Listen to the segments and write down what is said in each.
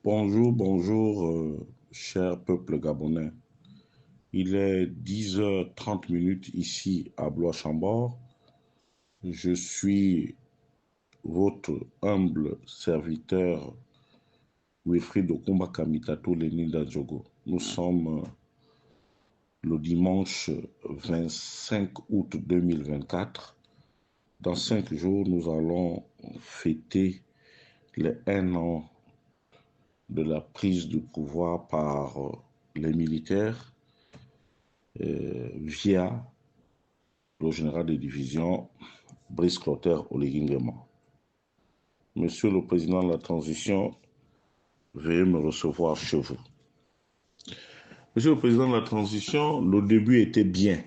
Bonjour, bonjour, cher peuple gabonais. Il est 10h30 ici à Blois-Chambord. Je suis votre humble serviteur Wilfried Okumba Kamitatou Leninda Djogo. Nous sommes le dimanche 25 août 2024. Dans 5 jours, nous allons fêter les 1 an de la prise de pouvoir par les militaires via le général de division Brice Clotaire Oligui. Monsieur le Président de la Transition, veuillez me recevoir chez vous. Monsieur le Président de la Transition, le début était bien,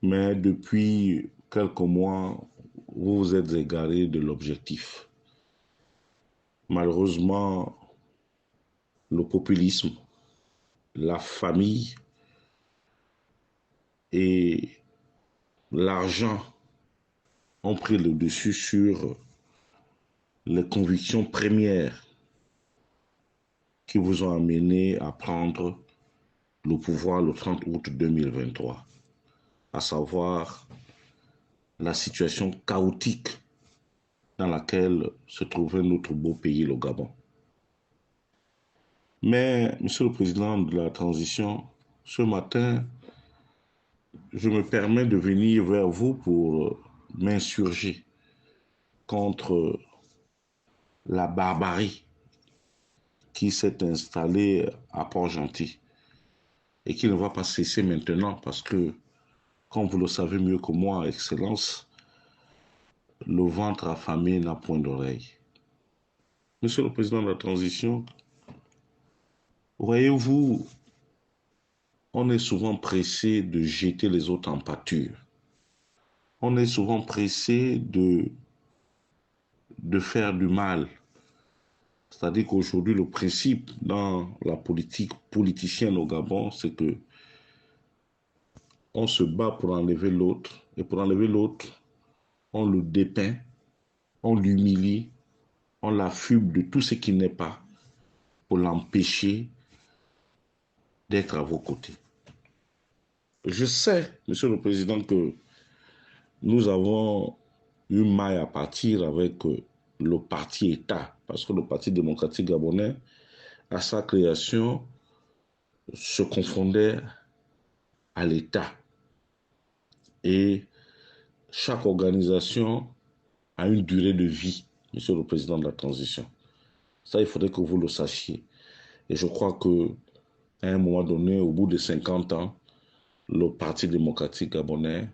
mais depuis quelques mois, vous vous êtes égaré de l'objectif. Malheureusement, le populisme, la famille et l'argent ont pris le dessus sur les convictions premières qui vous ont amené à prendre le pouvoir le 30 août 2023, à savoir la situation chaotique dans laquelle se trouvait notre beau pays, le Gabon. Mais, Monsieur le Président de la Transition, ce matin, je me permets de venir vers vous pour m'insurger contre la barbarie qui s'est installée à Port-Gentil et qui ne va pas cesser maintenant parce que, comme vous le savez mieux que moi, Excellence, le ventre affamé n'a point d'oreille. Monsieur le Président de la Transition, voyez-vous, on est souvent pressé de jeter les autres en pâture. On est souvent pressé de faire du mal. C'est-à-dire qu'aujourd'hui, le principe dans la politique politicienne au Gabon, c'est que on se bat pour enlever l'autre. Et pour enlever l'autre, on le dépeint, on l'humilie, on l'affuble de tout ce qui n'est pas pour l'empêcher d'être à vos côtés. Je sais, Monsieur le Président, que nous avons eu maille à partir avec le parti État, parce que le Parti démocratique gabonais, à sa création, se confondait à l'État. Et chaque organisation a une durée de vie, Monsieur le Président de la Transition. Ça, il faudrait que vous le sachiez. Et je crois que à un moment donné, au bout de 50 ans, le Parti démocratique gabonais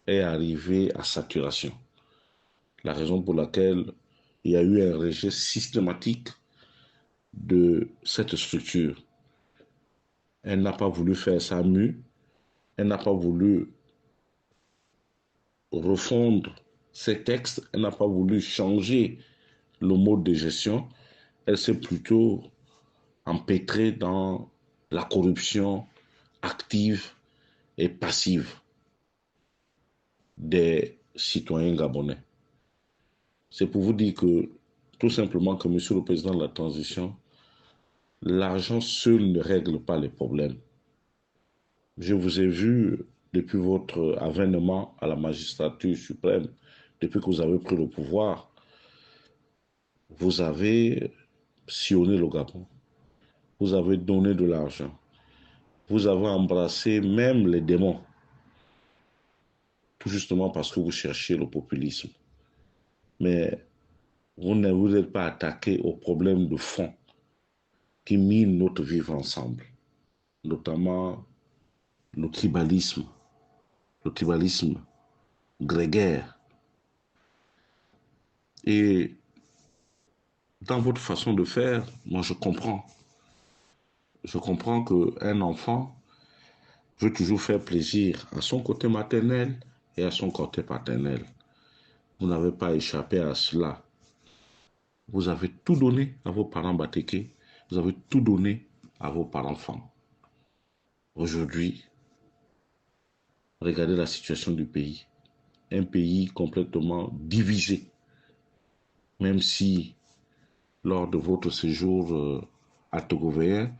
est arrivé à saturation. La raison pour laquelle il y a eu un rejet systématique de cette structure. Elle n'a pas voulu faire sa mue, elle n'a pas voulu refondre ses textes, elle n'a pas voulu changer le mode de gestion, elle s'est plutôt empêtrée dans la corruption active et passive des citoyens gabonais. C'est pour vous dire que, tout simplement, que Monsieur le Président de la Transition, l'argent seul ne règle pas les problèmes. Je vous ai vu depuis votre avènement à la magistrature suprême, depuis que vous avez pris le pouvoir, vous avez sillonné le Gabon, vous avez donné de l'argent, vous avez embrassé même les démons, tout justement parce que vous cherchiez le populisme. Mais vous ne vous êtes pas attaqué aux problèmes de fond qui minent notre vivre ensemble, notamment le tribalisme grégaire. Et dans votre façon de faire, moi je comprends. Je comprends qu'un enfant veut toujours faire plaisir à son côté maternel et à son côté paternel. Vous n'avez pas échappé à cela. Vous avez tout donné à vos parents batékés, vous avez tout donné à vos parents-enfants. Aujourd'hui, regardez la situation du pays. Un pays complètement divisé, même si lors de votre séjour à Togovéen,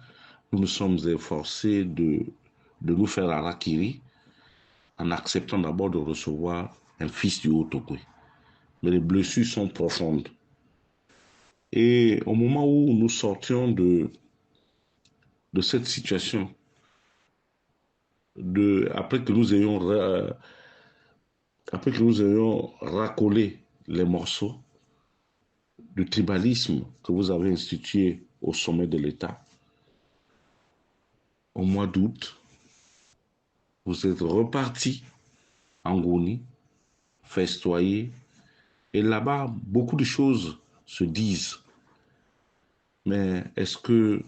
nous nous sommes efforcés de nous faire la rakiri en acceptant d'abord de recevoir un fils du Haut-Togoé. Mais les blessures sont profondes. Et au moment où nous sortions de cette situation, après que nous ayons racolé les morceaux du tribalisme que vous avez institué au sommet de l'État, au mois d'août, vous êtes reparti en Goni, festoyer, et là-bas, beaucoup de choses se disent. Mais est-ce que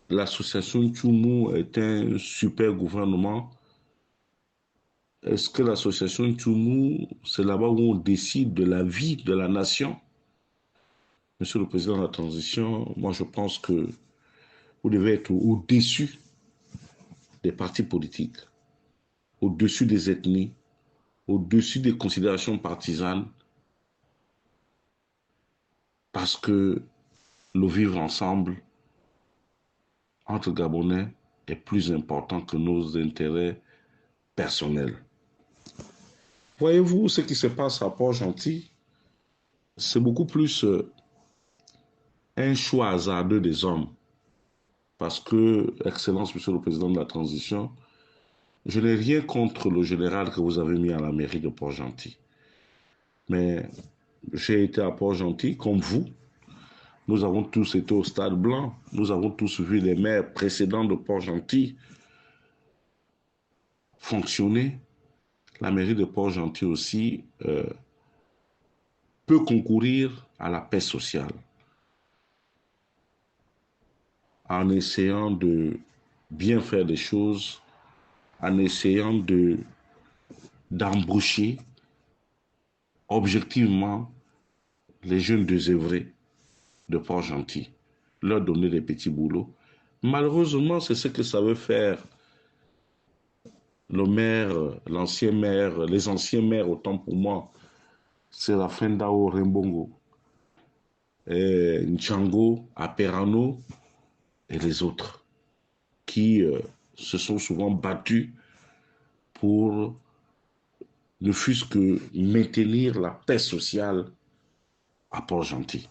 l'association Tchoumou est un super gouvernement? Est-ce que l'association Tchoumou, c'est là-bas où on décide de la vie de la nation? Monsieur le Président de la Transition, moi je pense que vous devez être au-dessus des partis politiques, au-dessus des ethnies, au-dessus des considérations partisanes, parce que le vivre ensemble entre Gabonais est plus important que nos intérêts personnels. Voyez-vous ce qui se passe à Port-Gentil? C'est beaucoup plus un choix hasardeux des hommes. Parce que, Excellence, Monsieur le Président de la Transition, je n'ai rien contre le général que vous avez mis à la mairie de Port-Gentil. Mais j'ai été à Port-Gentil, comme vous. Nous avons tous été au Stade Blanc. Nous avons tous vu les maires précédents de Port-Gentil fonctionner. La mairie de Port-Gentil aussi peut concourir à la paix sociale en essayant de bien faire des choses, en essayant d'embaucher objectivement les jeunes désœuvrés de Port-Gentil, leur donner des petits boulots. Malheureusement, c'est ce que savait faire le maire, l'ancien maire, les anciens maires, autant pour moi, c'est la fin d'Ao Rembongo, et Nchango, Aperano et les autres, qui se sont souvent battus pour ne fût-ce que maintenir la paix sociale à Port-Gentil.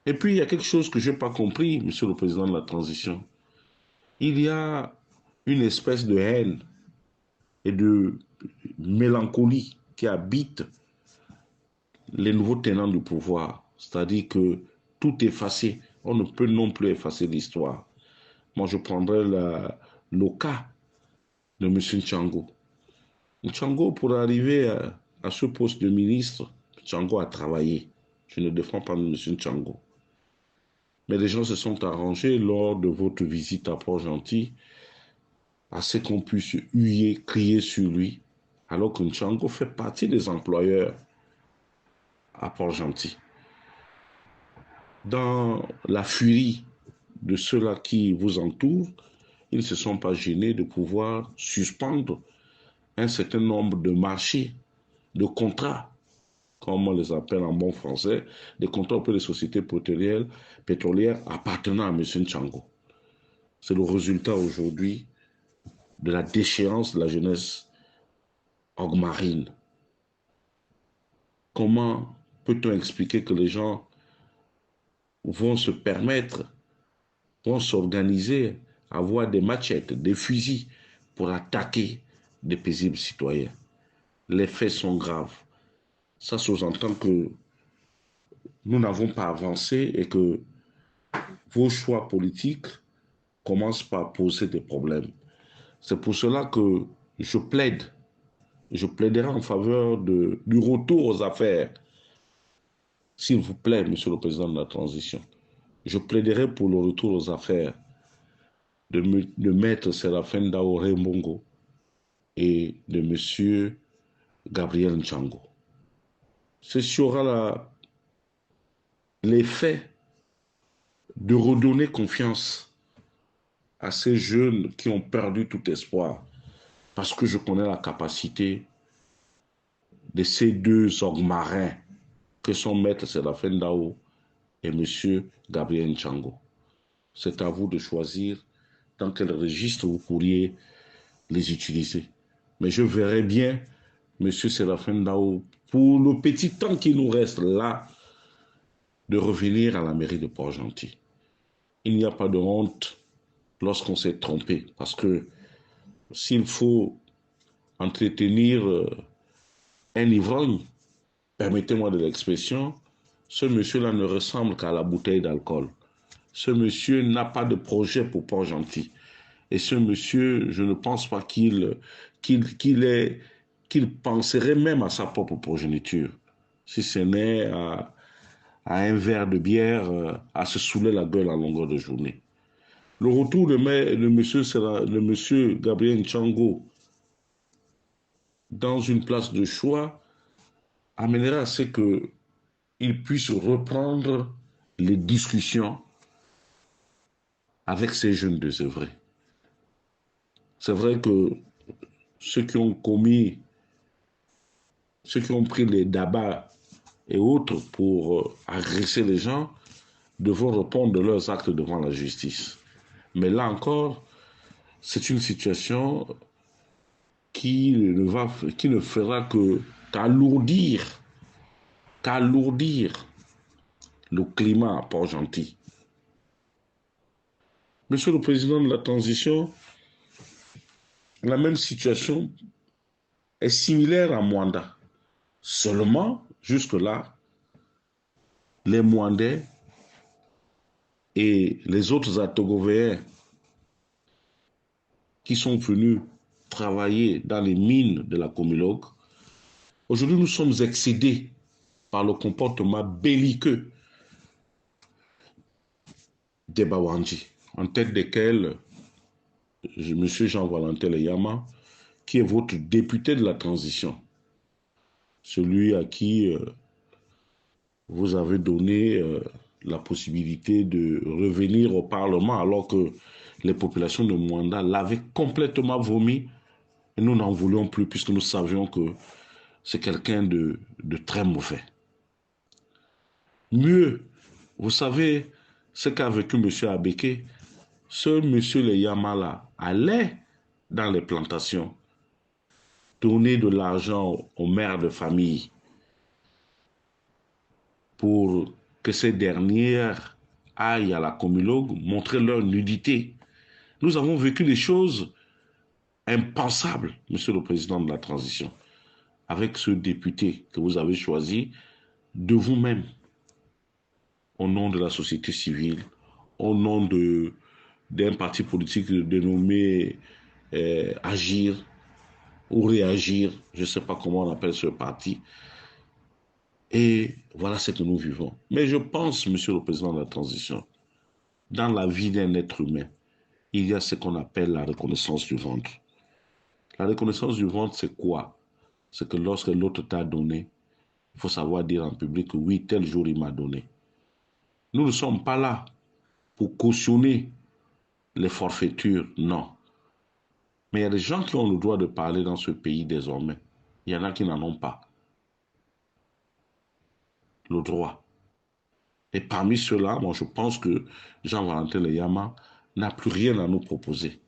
Et puis, il y a quelque chose que je n'ai pas compris, Monsieur le Président de la Transition. Il y a une espèce de haine et de mélancolie qui habite les nouveaux tenants du pouvoir. C'est-à-dire que tout est effacé. On ne peut non plus effacer l'histoire. Moi, je prendrais le cas de M. Nchango. Nchango, pour arriver à ce poste de ministre, Nchango a travaillé. Je ne défends pas M. Nchango. Mais les gens se sont arrangés lors de votre visite à Port-Gentil à ce qu'on puisse huer, crier sur lui, alors que Nchango fait partie des employeurs à Port-Gentil. Dans la furie de ceux-là qui vous entourent, ils ne se sont pas gênés de pouvoir suspendre un certain nombre de marchés, de contrats, comme on les appelle en bon français, des contrats auprès des sociétés pétrolières appartenant à M. Nchango. C'est le résultat aujourd'hui de la déchéance de la jeunesse ogmarine. Comment peut-on expliquer que les gens vont se permettre, vont s'organiser, avoir des machettes, des fusils pour attaquer des paisibles citoyens? Les faits sont graves. Ça sous-entend que nous n'avons pas avancé et que vos choix politiques commencent par poser des problèmes. C'est pour cela que je plaiderai en faveur du retour aux affaires. S'il vous plaît, Monsieur le Président de la Transition, je plaiderai pour le retour aux affaires de Maître Séraphin Daoré Mbongo et de Monsieur Gabriel Nchango. Ce sera l'effet de redonner confiance à ces jeunes qui ont perdu tout espoir, parce que je connais la capacité de ces deux orgues marins que sont Maître Séraphin Dao et M. Gabriel Nchango. C'est à vous de choisir dans quel registre vous pourriez les utiliser. Mais je verrai bien M. Séraphin Dao, pour le petit temps qui nous reste là, de revenir à la mairie de Port-Gentil. Il n'y a pas de honte lorsqu'on s'est trompé, parce que s'il faut entretenir un ivrogne, permettez-moi de l'expression, ce monsieur-là ne ressemble qu'à la bouteille d'alcool. Ce monsieur n'a pas de projet pour Port-Gentil. Et ce monsieur, je ne pense pas qu'il penserait même à sa propre progéniture, si ce n'est à un verre de bière, à se saouler la gueule à longueur de journée. Le retour de monsieur Gabriel Nchango dans une place de choix amènera à ce qu'il puisse reprendre les discussions avec ces jeunes désœuvrés. C'est vrai que ceux qui ont pris les dabas et autres pour agresser les gens devront répondre de leurs actes devant la justice. Mais là encore, c'est une situation qui ne fera qu'alourdir le climat à Port-Gentil. Monsieur le Président de la transition, la même situation est similaire à Mwanda. Seulement, jusque-là, les Mwandais et les autres Atogovéens qui sont venus travailler dans les mines de la Comilog, aujourd'hui nous sommes excédés par le comportement belliqueux des Bawandji, en tête desquels M. Jean-Valentin Leyama, qui est votre député de la transition, celui à qui vous avez donné la possibilité de revenir au Parlement alors que les populations de Mwanda l'avaient complètement vomi et nous n'en voulions plus puisque nous savions que c'est quelqu'un de très mauvais. Mieux, vous savez ce qu'a vécu M. Abeke, ce M. Leyama allait dans les plantations donner de l'argent aux mères de famille pour que ces dernières aillent à la Comilog montrer leur nudité. Nous avons vécu des choses impensables, Monsieur le Président de la transition, avec ce député que vous avez choisi de vous-même, au nom de la société civile, au nom d'un parti politique dénommé Agir ou Réagir, je ne sais pas comment on appelle ce parti. Et voilà ce que nous vivons. Mais je pense, Monsieur le Président de la transition, dans la vie d'un être humain, il y a ce qu'on appelle la reconnaissance du ventre. La reconnaissance du ventre, c'est quoi? C'est que lorsque l'autre t'a donné, il faut savoir dire en public que oui, tel jour il m'a donné. Nous ne sommes pas là pour cautionner les forfaitures, non. Mais il y a des gens qui ont le droit de parler dans ce pays désormais. Il y en a qui n'en ont pas le droit. Et parmi ceux-là, moi je pense que Jean-Valentin Leyama n'a plus rien à nous proposer.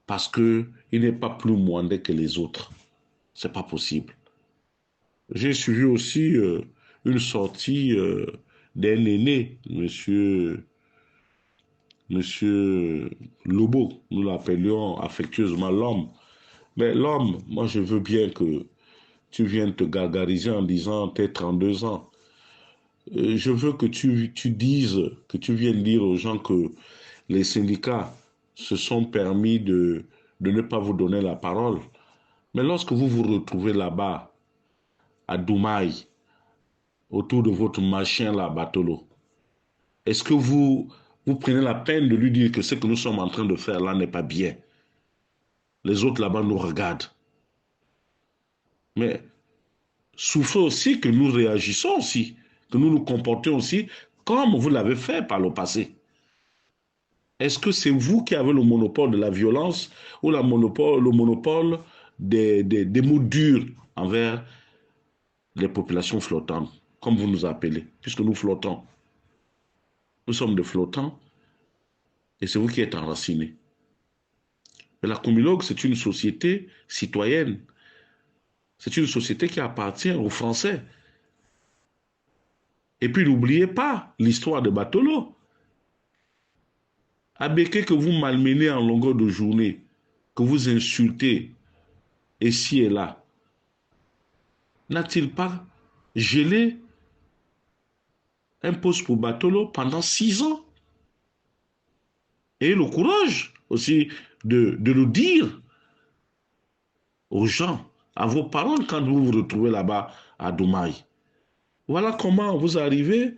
Parce qu'il n'est pas plus mwandais que les autres. C'est pas possible. J'ai suivi aussi une sortie d'un aîné, monsieur Lobo, nous l'appelions affectueusement l'homme. Mais l'homme, moi je veux bien que tu viennes te gargariser en disant t'es 32 ans. Je veux que tu dises, que tu viennes dire aux gens que les syndicats se sont permis de ne pas vous donner la parole. Mais lorsque vous vous retrouvez là-bas, à Doumaï, autour de votre machin là, Batolo, est-ce que vous prenez la peine de lui dire que ce que nous sommes en train de faire là n'est pas bien? Les autres là-bas nous regardent. Mais souffrez aussi que nous réagissons aussi, que nous nous comportions aussi comme vous l'avez fait par le passé. Est-ce que c'est vous qui avez le monopole de la violence ou le monopole des mots durs envers les populations flottantes, comme vous nous appelez, puisque nous flottons. Nous sommes des flottants et c'est vous qui êtes enracinés. Mais la Comilogue, c'est une société citoyenne. C'est une société qui appartient aux Français. Et puis n'oubliez pas l'histoire de Batolo. Abeke que vous malmenez en longueur de journée, que vous insultez ici et là, n'a-t-il pas gelé un poste pour Batolo pendant 6 ans? Et le courage aussi de le dire aux gens, à vos parents quand vous vous retrouvez là-bas à Doumaï. Voilà comment vous arrivez.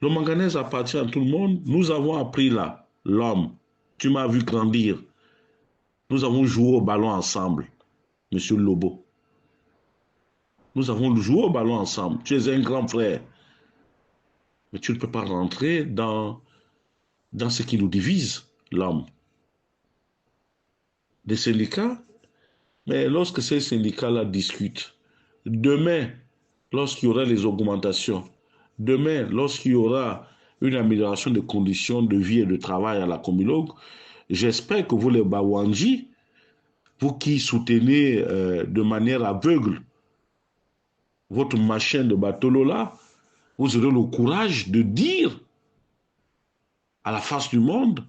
Le manganèse appartient à tout le monde. Nous avons appris là, l'homme. Tu m'as vu grandir. Nous avons joué au ballon ensemble, Monsieur Lobo. Nous avons joué au ballon ensemble. Tu es un grand frère. Mais tu ne peux pas rentrer dans ce qui nous divise, l'homme. Des syndicats, mais lorsque ces syndicats-là discutent, demain, lorsqu'il y aura les augmentations, demain, lorsqu'il y aura une amélioration des conditions de vie et de travail à la Comilogue, j'espère que vous, les Bawanji, vous qui soutenez de manière aveugle votre machin de Batolo là, vous aurez le courage de dire à la face du monde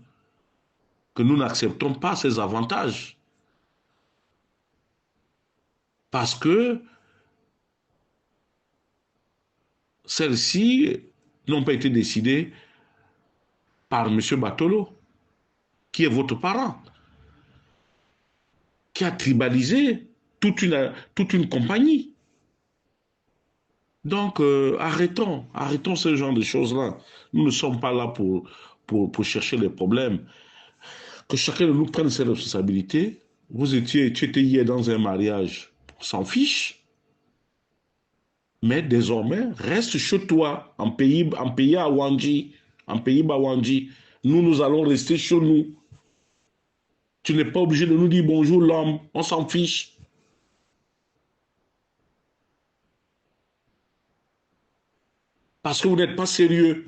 que nous n'acceptons pas ces avantages. Parce que celles-ci n'ont pas été décidées par M. Batolo, qui est votre parent, qui a tribalisé toute une compagnie. Donc, arrêtons ce genre de choses-là. Nous ne sommes pas là pour chercher les problèmes. Que chacun de nous prenne ses responsabilités. Tu étais hier dans un mariage, on s'en fiche. Mais désormais, reste chez toi, en pays à Wanji, en pays Bawanji. Nous allons rester chez nous. Tu n'es pas obligé de nous dire bonjour l'homme, on s'en fiche. Parce que vous n'êtes pas sérieux.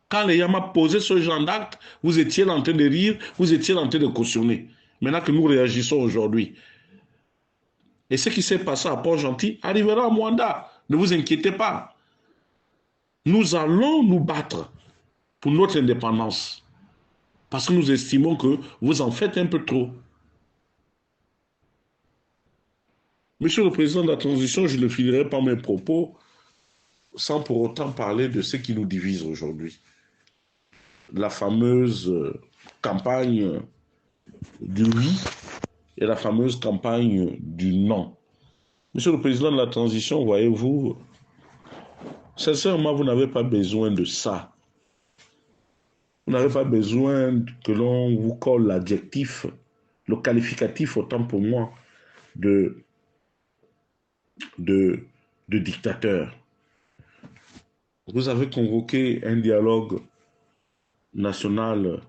Quand les Yamas posaient ce genre d'acte, vous étiez en train de rire, vous étiez en train de cautionner. Maintenant que nous réagissons aujourd'hui. Et ce qui s'est passé à Port-Gentil arrivera à Mwanda. Ne vous inquiétez pas. Nous allons nous battre pour notre indépendance. Parce que nous estimons que vous en faites un peu trop. Monsieur le Président de la Transition, je ne finirai pas mes propos sans pour autant parler de ce qui nous divise aujourd'hui. La fameuse campagne du oui et la fameuse campagne du non. Monsieur le Président de la Transition, voyez-vous, sincèrement, vous n'avez pas besoin de ça. Vous n'avez pas besoin que l'on vous colle l'adjectif, le qualificatif, autant pour moi, de dictateur. Vous avez convoqué un dialogue national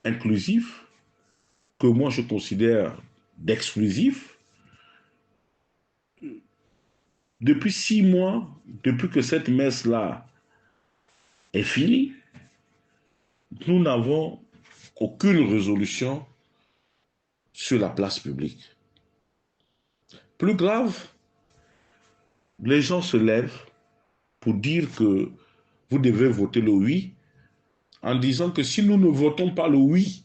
inclusif, que moi je considère d'exclusif. Depuis 6 mois, depuis que cette messe-là est finie, nous n'avons aucune résolution sur la place publique. Plus grave, les gens se lèvent pour dire que vous devez voter le oui, en disant que si nous ne votons pas le oui,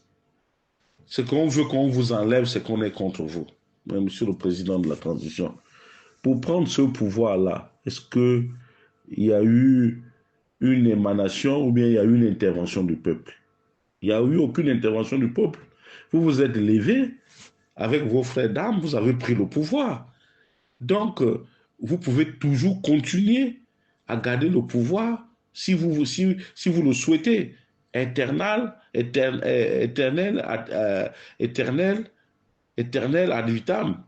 ce qu'on veut qu'on vous enlève, c'est qu'on est contre vous. Mais Monsieur le Président de la Transition, pour prendre ce pouvoir-là, est-ce qu'il y a eu une émanation ou bien il y a eu une intervention du peuple? Il n'y a eu aucune intervention du peuple. Vous vous êtes levé avec vos frères d'armes, vous avez pris le pouvoir. Donc, vous pouvez toujours continuer à garder le pouvoir si vous le souhaitez. Éternel ad vitam.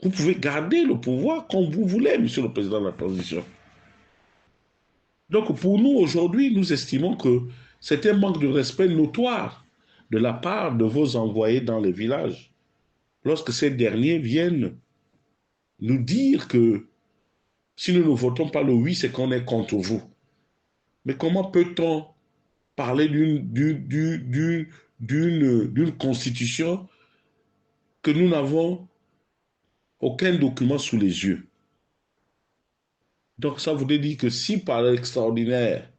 Vous pouvez garder le pouvoir comme vous voulez, Monsieur le Président de la Transition. Donc, pour nous, aujourd'hui, nous estimons que c'est un manque de respect notoire de la part de vos envoyés dans les villages. lorsque ces derniers viennent nous dire que si nous ne votons pas le oui, c'est qu'on est contre vous. Mais comment peut-on parler d'une constitution que nous n'avons aucun document sous les yeux? Donc ça voudrait dire que si par l'extraordinaire,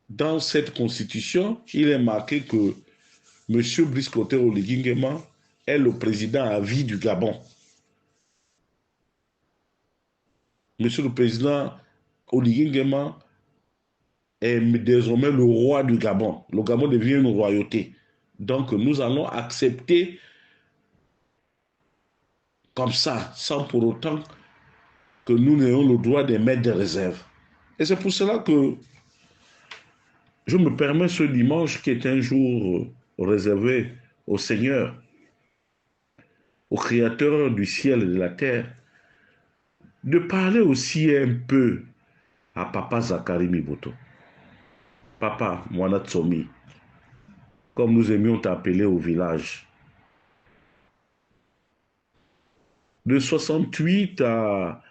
dans cette constitution, il est marqué que M. Brice Clotaire Oligui Nguema est le président à vie du Gabon. Monsieur le président Oligui Nguema est désormais le roi du Gabon. Le Gabon devient une royauté. Donc nous allons accepter comme ça, sans pour autant que nous n'ayons le droit d'émettre des réserves. Et c'est pour cela que je me permets ce dimanche, qui est un jour réservé au Seigneur, au Créateur du ciel et de la terre, de parler aussi un peu à Papa Zakari Miboto. Papa Mwana Tsomi, comme nous aimions t'appeler au village. De 68 à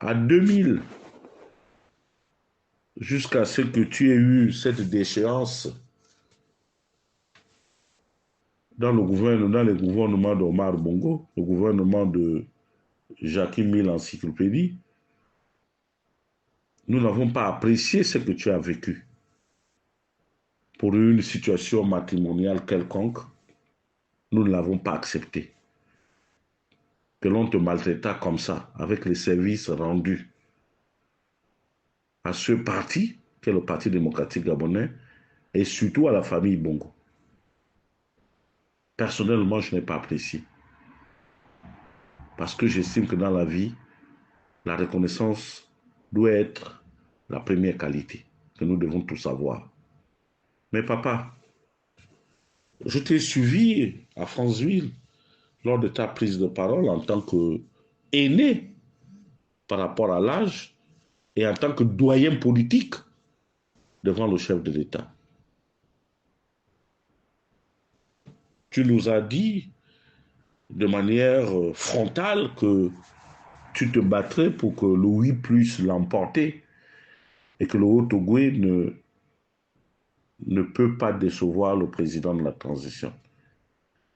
2000, jusqu'à ce que tu aies eu cette déchéance dans les gouvernements d'Omar Bongo, le gouvernement de Jacques Mille Encyclopédie, nous n'avons pas apprécié ce que tu as vécu. Pour une situation matrimoniale quelconque, nous ne l'avons pas accepté. Que l'on te maltraitât comme ça, avec les services rendus à ce parti, qui est le Parti démocratique gabonais, et surtout à la famille Bongo. Personnellement, je n'ai pas apprécié. Parce que j'estime que dans la vie, la reconnaissance doit être la première qualité que nous devons tous avoir. Mais papa, je t'ai suivi à Franceville lors de ta prise de parole en tant qu'aîné par rapport à l'âge et en tant que doyen politique devant le chef de l'État. Tu nous as dit de manière frontale que tu te battrais pour que le oui puisse l'emporter et que le Haut-Ogooué ne peut pas décevoir le président de la transition.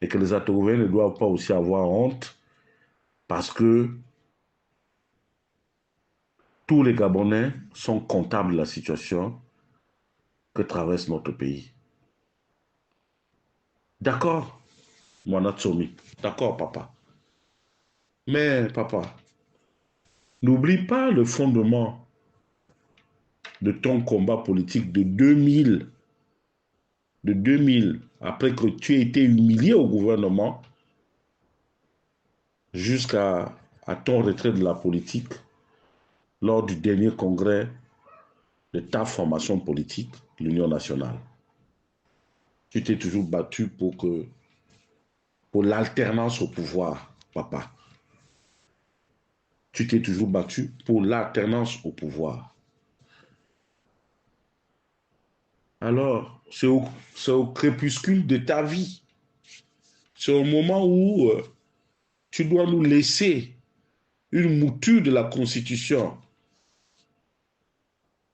Et que les Atogouéens ne doivent pas aussi avoir honte parce que tous les Gabonais sont comptables de la situation que traverse notre pays. D'accord, Mwana Tsomi. D'accord, papa. Mais, papa, n'oublie pas le fondement de ton combat politique de 2000, après que tu aies été humilié au gouvernement, jusqu'à ton retrait de la politique, lors du dernier congrès de ta formation politique, l'Union nationale. Tu t'es toujours battu pour l'alternance au pouvoir, papa. Tu t'es toujours battu pour l'alternance au pouvoir. Alors, c'est au crépuscule de ta vie. C'est au moment où tu dois nous laisser une mouture de la Constitution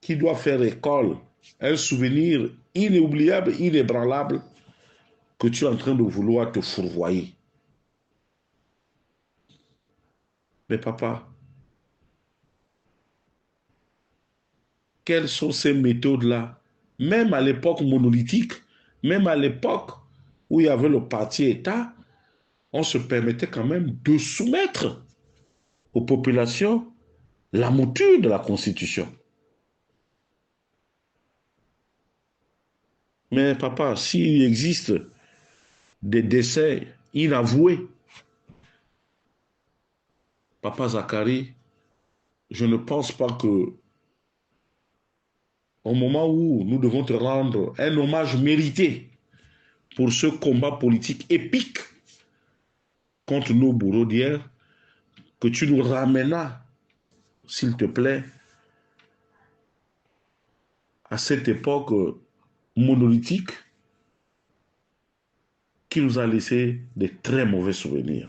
qui doit faire école, un souvenir inoubliable, inébranlable que tu es en train de vouloir te fourvoyer. Mais papa, quelles sont ces méthodes-là? Même à l'époque monolithique, même à l'époque où il y avait le parti État, on se permettait quand même de soumettre aux populations la mouture de la Constitution. Mais papa, s'il existe des décès inavoués, papa Zakari, je ne pense pas que au moment où nous devons te rendre un hommage mérité pour ce combat politique épique contre nos bourreaux d'hier, que tu nous ramèneras, s'il te plaît, à cette époque monolithique qui nous a laissé des très mauvais souvenirs.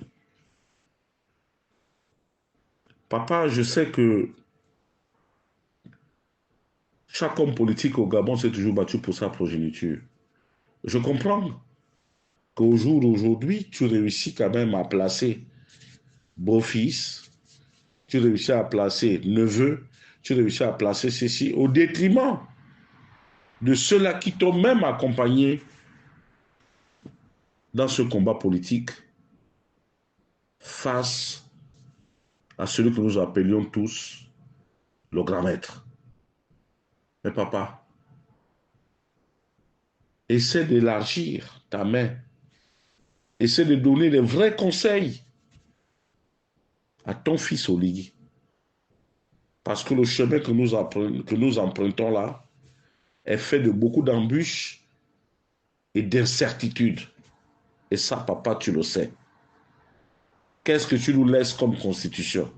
Papa, je sais que chaque homme politique au Gabon s'est toujours battu pour sa progéniture. Je comprends qu'au jour d'aujourd'hui, tu réussis quand même à placer beau-fils, tu réussis à placer neveu, tu réussis à placer ceci au détriment de ceux-là qui t'ont même accompagné dans ce combat politique face à celui que nous appelions tous le grand maître. Mais papa, essaie d'élargir ta main, essaie de donner des vrais conseils à ton fils Oligui. Parce que le chemin que nous empruntons là est fait de beaucoup d'embûches et d'incertitudes. Et ça, papa, tu le sais. Qu'est-ce que tu nous laisses comme constitution?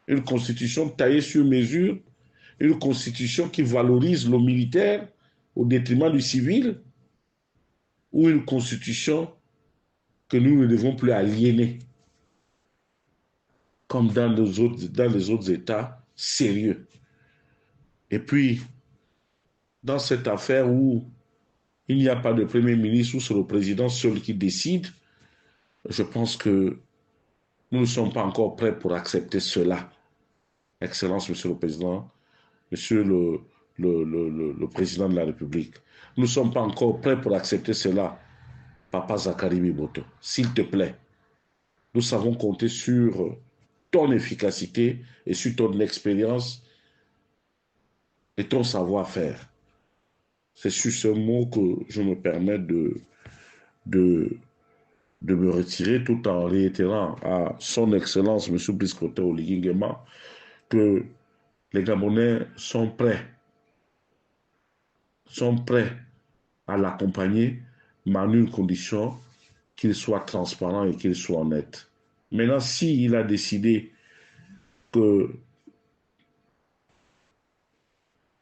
Une constitution taillée sur mesure, une constitution qui valorise le militaire au détriment du civil, ou une constitution que nous ne devons plus aliéner, comme dans les autres États sérieux. Et puis, dans cette affaire où il n'y a pas de Premier ministre, où c'est le président seul qui décide, je pense que nous ne sommes pas encore prêts pour accepter cela. Excellence, Monsieur le Président, Monsieur le Président de la République. Nous ne sommes pas encore prêts pour accepter cela, Papa Zakari Biboto. S'il te plaît, nous savons compter sur ton efficacité et sur ton expérience et ton savoir-faire. C'est sur ce mot que je me permets de me retirer tout en réitérant à son Excellence, M. Brice-Clotaire Oligui Nguema, que les Gabonais sont prêts à l'accompagner, mais en une condition qu'il soit transparent et qu'il soit honnête. Maintenant, s'il a décidé qu'il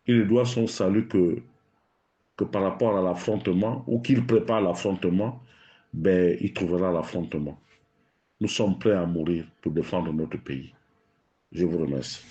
ne doit son salut que par rapport à l'affrontement, ou qu'il prépare l'affrontement, ben, il trouvera l'affrontement. Nous sommes prêts à mourir pour défendre notre pays. Je vous remercie.